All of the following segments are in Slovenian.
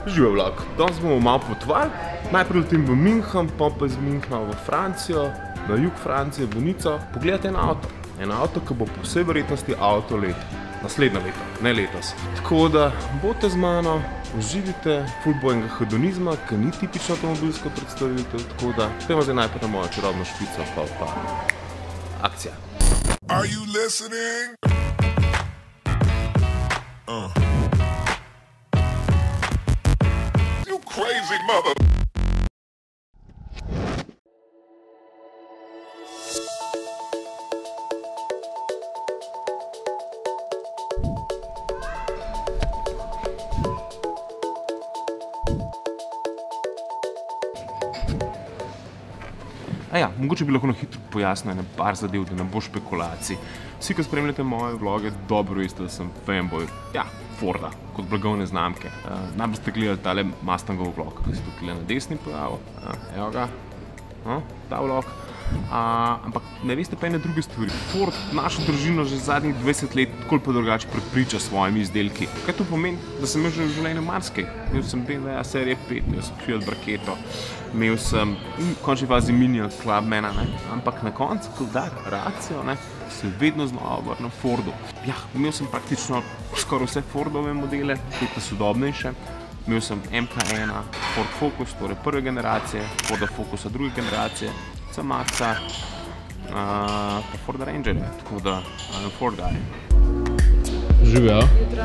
Živijo vlog. Danes bomo malo potovali. Najprej letim v München, pa iz Münchna v Francijo, na jug Francije, v Nico. Pogledajte en avto. En avto, ki bo po vsej verjetnosti avto leta. Naslednje leto, ne letos. Tako da bote z mano, uživite ful bojnega hedonizma, ki ni tipično avtomobilsko predstavitev. Tako da pojmo zdaj najprej na mojo čarobno špico, pa akcija. Are you listening? You crazy mother. Mogoče bi lahko na hitro pojasnil ene par zadev, da ne bo špekulacij. Vsi, ki spremljate moje vloge, dobro veste, da sem fanboy, Forda, kot blagovne znamke. Najbolj ste gledali tale Mustangov vlog, ki se tukaj na desni pojavil. Evo ga, ta vlog. Ampak ne veste pa ene druge stvari. Ford našo družino že zadnjih 20 let tako pa drugače prepriča s svojimi izdelki. Kaj to pomeni? Da sem imel že v življenju marsikaj. Imel sem BMW serije 5, imel sem Fiat Brachetto, imel sem v končni fazi Mini Clubmana, ampak na koncu, ko dar reakcijo, se vedno znova vrnem Fordu. Imel sem praktično skoraj vse Fordove modele, te sodobnejše. Imel sem MK1, Ford Focus, torej prve generacije, Forda Focusa druge generacije, C-Maxa, pa Forda Rangerje, tako da I'm a Ford guy. Živijo. Jutro.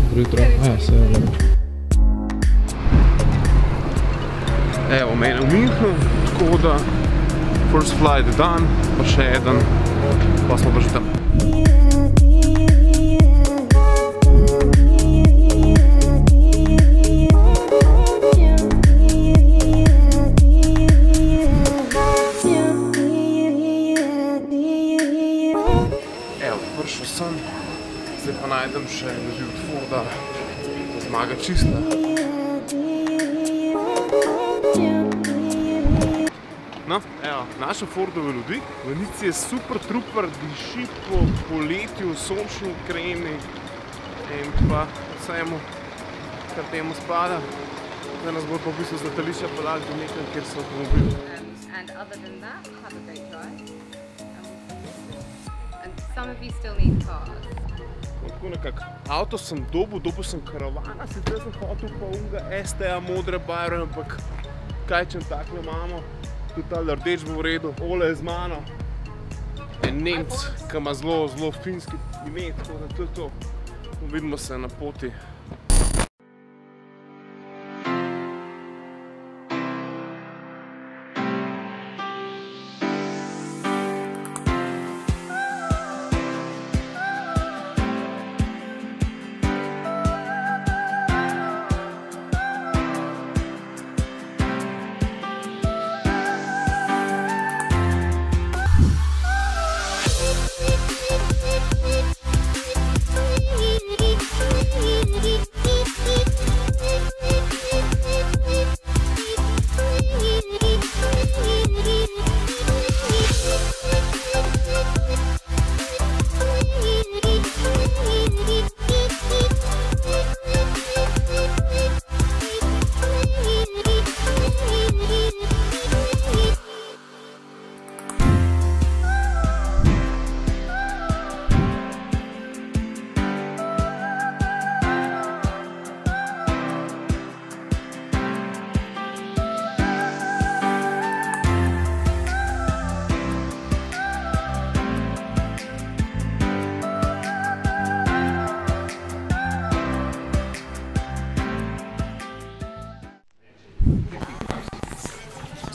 Dobro jutro. Se je vrlo. Evo mene v Münchnu, tako da first flight dan, pa še eden, pa smo pa že tam. Evo, prišel sem, zdaj pa najdem še ljudi od Forda, zmaga čista. No, evo, naša Fordova ljudi. V Nici je super trooper, diši po poletju, sončni kremi in pa vsemu, kar temu spada. Zdaj nas bo pa v bistvu z letališča peljali do nekaj, kjer so avtomobili. And other than that, have a great drive. And some of you still need cars. Tako nekako. Avto sem dobil sem karavana, sicer sem hotel pa unga STA modre barve, ampak kaj čem takle imamo. Tudi tale rdeč bo v redu, Ole je z mano. En Nemc, ki ima zelo finski ime, tako da to je to. Vidimo se na poti.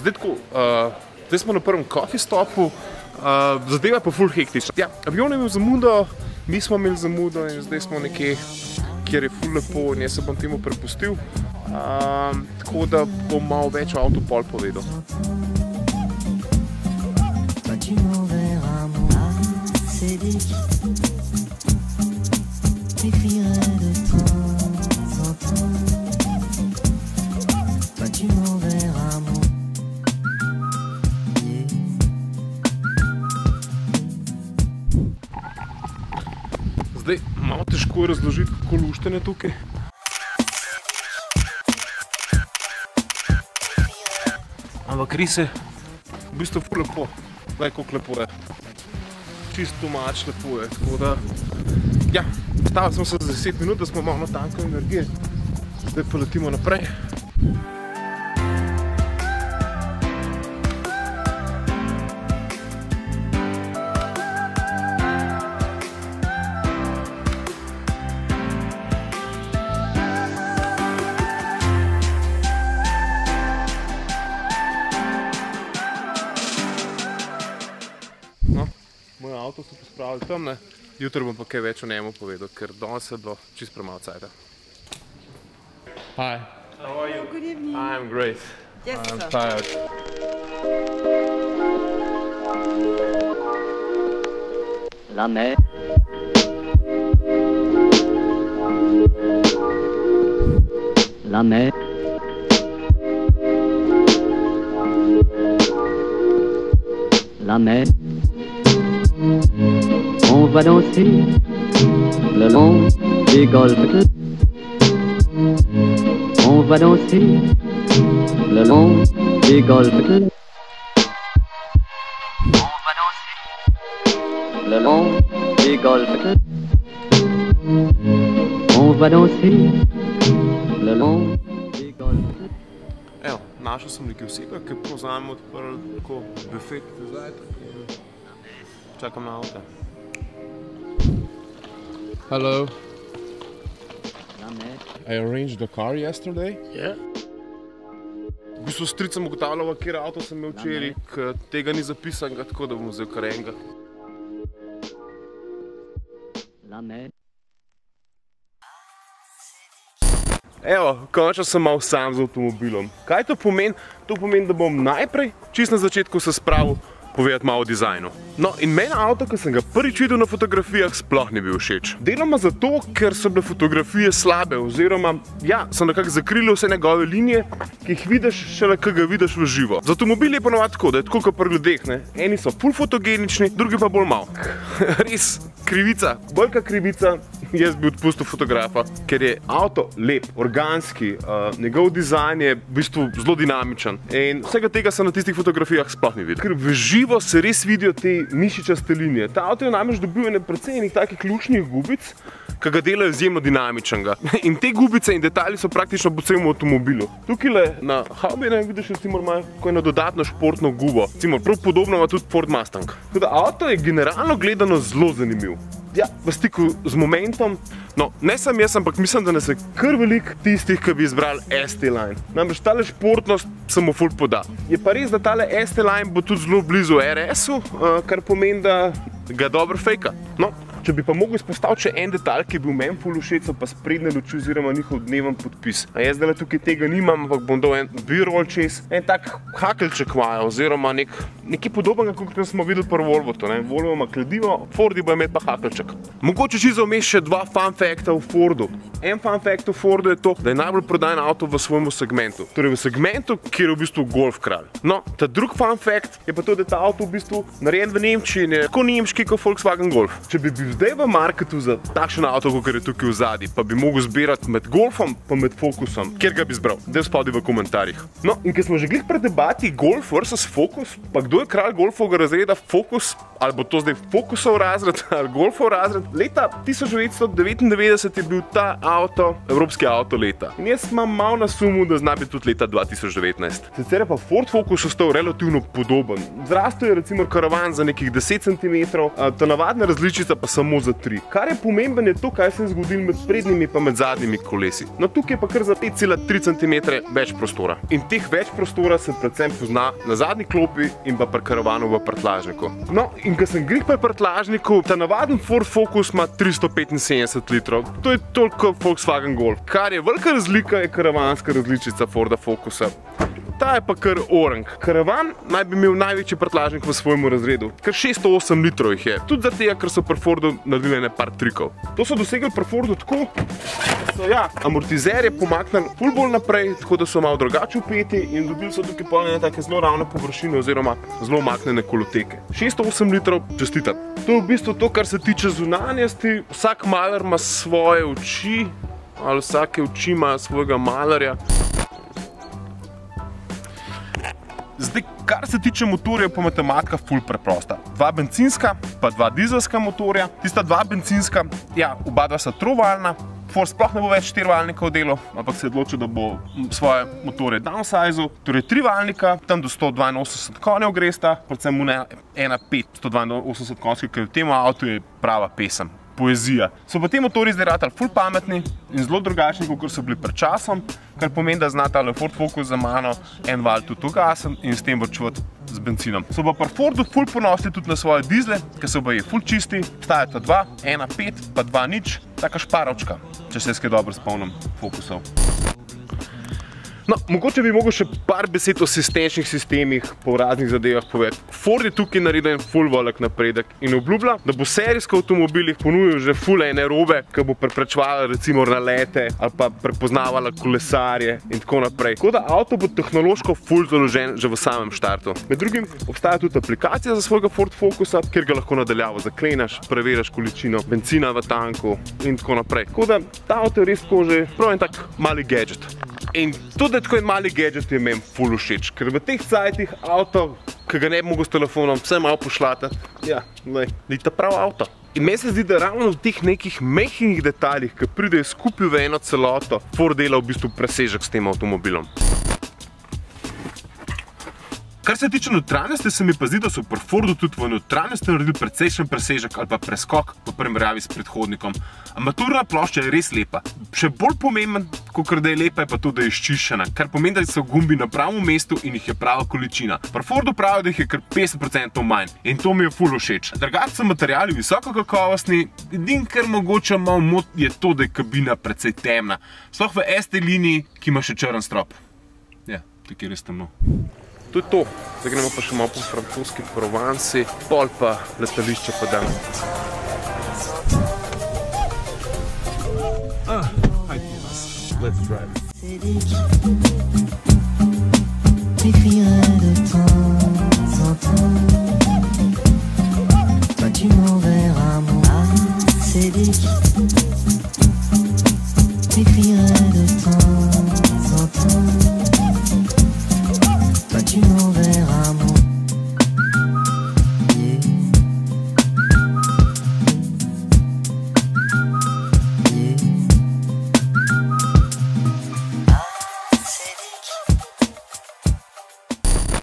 Zdaj tako, zdaj smo na prvem coffee stopu, zadeva je pa ful hektična. Avion je imel zamudo, mi smo imeli zamudo in zdaj smo nekje, kjer je ful lepo in jaz se bom temu prepustil. Tako da bom malo več o avtu pol povedal. Zdaj, malo težko je razložiti, kako lušten je tukaj. Ampak res je v bistvu ful lepo. Zdaj, koliko lepo je. Čisto domač lepo je, tako da... Ja, stavili smo se za 10 minut, da smo malo natankali energije. Zdaj pa letimo naprej. Moj avto so pospravili tam, ne? Jutri bom pa kaj več o njemu povedal, ker danes je bilo čisto premalo cajta. Hi. How are you? Good evening. I'm great. Yes, I'm sir. tired. La mer. La mer. La mer. On va danser le long des golfes. On va danser le long des golfes. On va danser le long des golfes. On va danser le long des golfes. Evo, našel sem nekaj vsega, ki povzamem odprl tako bufet za zajtrk in čakam na avto. Hello. I arranged the car yesterday. Yeah. V bistvu s stricem ugotavljava, kjer avto sem imel včeraj, ker tega ni zapisanega, tako da bom vzel kar enega. Evo, končno sem malo sam z avtomobilom. Kaj to pomeni? To pomeni, da bom najprej, čisto na začetku se spravil, povedati malo o dizajnu. No, in meni avto, ki sem ga prvič videl na fotografijah, sploh ni bil všeč. Deloma zato, ker so bile fotografije slabe, oziroma, ja, so nekako zakrili vse njegove linije, ki jih vidiš šele, ko ga vidiš v živo. Z avtomobili je ponovadi tako, da je tako kot pri ljudeh, ne. Eni so ful fotogenični, drugi pa bolj malo. Res, krivica, bolj krivica, jaz bi odpustil fotografa, ker je avto lep, organski, njegov dizajn je v bistvu zelo dinamičen in vsega tega se na tistih fotografijah sploh ni videl. Ker v živo se res vidijo te mišičaste linije. Ta avto je namreč dobil ene precej enih takih ključnih gubic, ki ga delajo izjemno dinamičnega. In te gubice in detalji so praktično po celem avtomobilu. Tukajle na haubi vidiš recimo ima eno dodatno športno gubo. Recimo prav podobno ima tudi Ford Mustang. Tako da avto je generalno gledano zelo zanimiv. Ja, v stiku z momentom. No, ne sam jaz, ampak mislim, da nas je kar veliko tistih, ki bi izbrali ST-Line. Namreč tale športnost se mu ful poda. Je pa res, da tale ST-Line bo tudi zelo blizu RS-u, kar pomeni, da ga dobro fejka. No, če bi pa mogel izpostaviti še en detalj, ki je bil meni ful všeč, so pa sprednje luči oziroma njihov dneven podpis. A jaz zdaj tukaj tega nimam, ampak bom dal en B-roll čez, en tak hakelček imajo, oziroma nekaj podobnega, kot smo videli pri Volvotu. Volvo ima kladivo, Fordi bo imeti pa hakelček. Mogoče čisto vmes še dva fun facta v Fordu. En fun fact v Fordu je to, da je najbolj prodajen avto v svojemu segmentu. Torej v segmentu, kjer je v bistvu golf kralj. No, ta drug fun fact je pa to, da je ta avto v bistvu narejen v Nemčiji in je tako nemški kot Volkswagen Golf. Če bi bil zdaj v marketu za takšen avto, kot je tukaj v zadnji, pa bi mogel zbirati med Golfom pa med Focusom, kjer ga bi zbral? Daj spodaj v komentarjih. No, in ker smo že glih pred debati Golf versus Focus, pa kdo je kralj Golfovega razreda Focus, ali bo to zdaj Focusov razred ali Golfov razred, leta 1999 je bil ta avto evropski avto leta. In jaz imam malo na sumu, da zna biti tudi leta 2019. Sicer je pa Ford Focus ostal relativno podoben. Zrastel je recimo karavan za nekih 10 cm, ta navadna različica pa samo za 3. Kar je pomemben je to, kaj se je zgodilo med prednjimi pa med zadnjimi kolesi. No, tukaj je pa kar za 5,3 cm več prostora. In teh več prostora se predvsem pozna na zadnji klopi in pa pri karavanu v prtljažniku. No, in ko sem glih pri prtljažniku, ta navaden Ford Focus ima 375 litrov. To je toliko Volkswagen Golf. Kar je velika razlika, je karavanska različica Forda Focusa. ta je pa kar orang. Karavan naj bi imel največji prtljažnik v svojemu razredu, kar 608 litrov jih je. Tudi zaradi tega, ker so pri Fordu naredili par trikov. To so dosegli pri Fordu tako, da so amortizerje pomaknili ful bolj naprej, tako da so malo drugače vpeti in dobili so tukaj polne take zelo ravne površine oziroma zelo omaknjene koloteke. 608 litrov, čestitam. To je v bistvu to, kar se tiče zunanjosti. Vsak maler ima svoje oči, ali vsake oči ima svojega malerja. Zdaj, kar se tiče motorja, pa matematika ful preprosta. 2 bencinska, pa 2 dizelska motorja. Tista 2 bencinska, oba dva sta trovaljna. Ford sploh ne bo več 4-valjnika v delu, ampak se je odločil, da bo svoje motorje downsizal. Torej 3-valjnika, tam do 182 konjev gresta, predvsem 1.5 182 konjski, ker v tem avtu je prava pesem. Poezija. So pa te motorji zdaj ratali ful pametni in zelo drugačni, kot so bili pred časom, kar pomeni, da zna tale Ford Focus za mano en val tudi ugasiti in s tem varčevati z benzinom. So pa pri Fordu ful ponosni tudi na svoje dizle, ker so baje ful čisti, obstajata 2, 1.5 pa 2.0, taka šparovčka, če se kaj dobro spomnim Focusov. No, mogoče bi mogel še par besed o asistenčnih sistemih po raznih zadevah povedati. Ford je tukaj naredil en ful velik napredek in obljublja, da bo serijsko avtomobilih ponudil že ful ene robe, ki bo preprečevala recimo nalete ali pa prepoznavala kolesarje in tako naprej. Tako da avto bo tehnološko ful založen že v samem štartu. Med drugim obstaja tudi aplikacija za svojega Ford Focusa, kjer ga lahko nadaljavo zaklenaš, preveriš količino benzina v tanku in tako naprej. Tako da ta avto je res tako že prav en tak mali gadget. In tudi tako en mali gadget je meni ful všeč, ker v teh cajtih avto, ki ga ne bi mogel s telefonom vse malo pošlatati, ni ta prav avto. In meni se zdi, da ravno v teh nekih mehkih detaljih, ki pridejo skupaj v eno celoto, Ford dela v bistvu presežek s tem avtomobilom. Kar se tiče notranjosti, se mi pa zdi, da so pri Fordu tudi v notranjosti naredili precejšen presežek ali pa preskok v primerjavi s predhodnikom. Armaturna plošča je res lepa. Še bolj pomemben, kakor da je lepa, je pa to, da je izčiščena, kar pomeni, da so gumbi na pravem mestu in jih je prava količina. Pri Fordu pravijo, da jih je kar 50% manj in to mi je ful všeč. Drugače so materiali visoko kakovostni, edino kar mogoče malo moti je to, da je kabina precej temna. Sploh v ST liniji, ki ima še črn strop. Ja, tukaj je res temno. To je to. Zdaj gremo pa še malo po francoski Provansi, pol pa letališče pa dan. Let's drive.